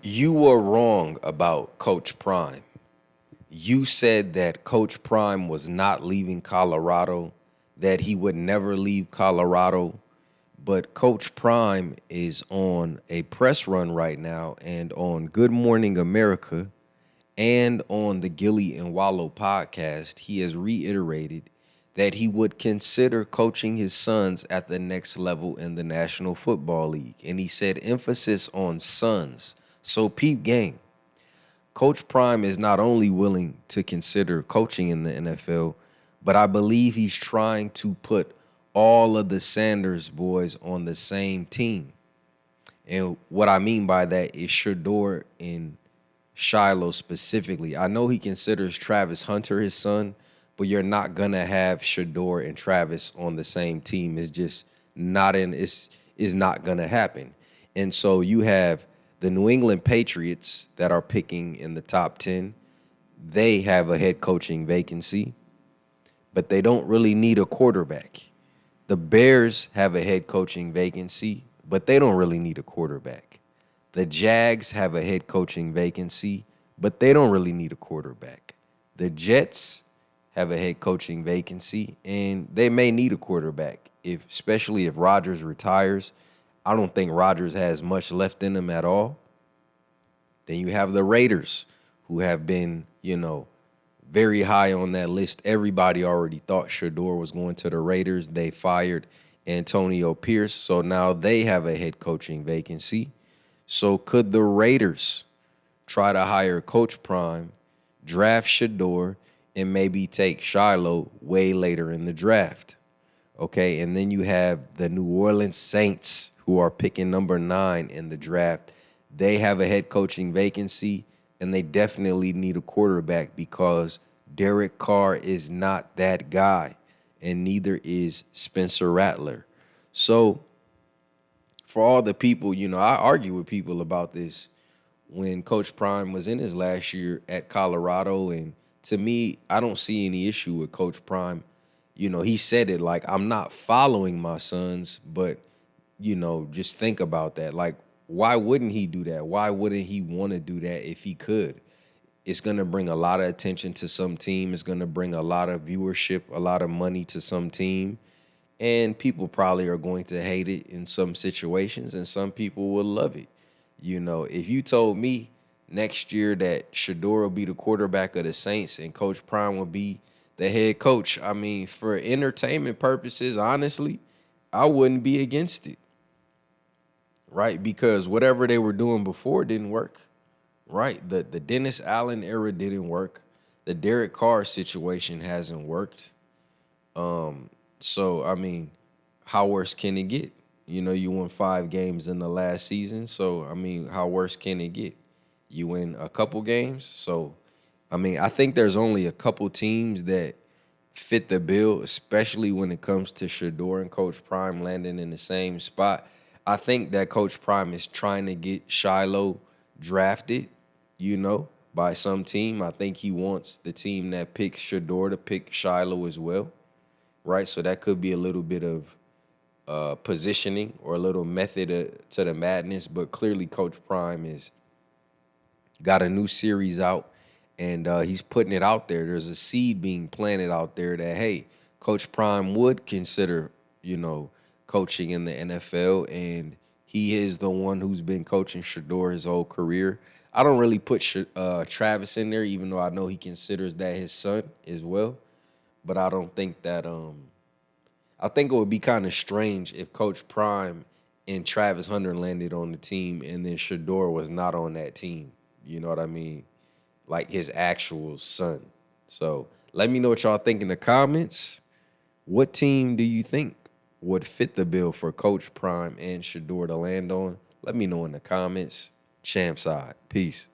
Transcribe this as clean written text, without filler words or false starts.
You were wrong about Coach Prime. You said that Coach Prime was not leaving Colorado, that he would never leave Colorado. But Coach Prime is on a press run right now and on Good Morning America and on the Gilly and Wallow podcast. He has reiterated that he would consider coaching his sons at the next level in the National Football League. And he said emphasis on sons. So peep game. Coach Prime is not only willing to consider coaching in the NFL, but I believe he's trying to put all of the Sanders boys on the same team. And what I mean by that is Shador and Shiloh specifically. I know he considers Travis Hunter his son, but you're not gonna have Shador and Travis on the same team. It's just not in. It's is not gonna happen. And so you have the New England Patriots that are picking in the top 10. They have a head coaching vacancy, but they don't really need a quarterback. The Bears have a head coaching vacancy, but they don't really need a quarterback. The Jags have a head coaching vacancy, but they don't really need a quarterback. The Jets have a head coaching vacancy, and they may need a quarterback, especially if Rodgers retires. I don't think Rodgers has much left in him at all. Then you have the Raiders, who have been, very high on that list. Everybody already thought Shador was going to the Raiders. They fired Antonio Pierce, so now they have a head coaching vacancy. So could the Raiders try to hire Coach Prime, draft Shador, and maybe take Shiloh way later in the draft? Okay, and then you have the New Orleans Saints, who are picking number 9 in the draft. They have a head coaching vacancy, and they definitely need a quarterback because Derek Carr is not that guy, and neither is Spencer Rattler. So for all the people, I argue with people about this when Coach Prime was in his last year at Colorado. And to me, I don't see any issue with Coach Prime. He said it like, I'm not following my sons, but, just think about that. Like, why wouldn't he do that? Why wouldn't he want to do that if he could? It's going to bring a lot of attention to some team. It's going to bring a lot of viewership, a lot of money to some team. And people probably are going to hate it in some situations, and some people will love it. If you told me next year that Shador will be the quarterback of the Saints and Coach Prime will be the head coach, I mean, for entertainment purposes, honestly, I wouldn't be against it, right? Because whatever they were doing before didn't work, right? The Dennis Allen era didn't work. The Derek Carr situation hasn't worked. So, I mean, how worse can it get? You won 5 games in the last season. So, I mean, how worse can it get? You win a couple games. So, I mean, I think there's only a couple teams that fit the bill, especially when it comes to Shador and Coach Prime landing in the same spot. I think that Coach Prime is trying to get Shiloh drafted, by some team. I think he wants the team that picks Shador to pick Shiloh as well, right? So that could be a little bit of positioning or a little method to the madness. But clearly, Coach Prime is got a new series out, and he's putting it out there. There's a seed being planted out there that, hey, Coach Prime would consider, coaching in the NFL, and he is the one who's been coaching Shador his whole career. I don't really put Travis in there, even though I know he considers that his son as well. But I don't think that I think it would be kind of strange if Coach Prime and Travis Hunter landed on the team and then Shador was not on that team. You know what I mean? Like his actual son. So let me know what y'all think in the comments. What team do you think would fit the bill for Coach Prime and Shador to land on? Let me know in the comments. Champ side. Peace.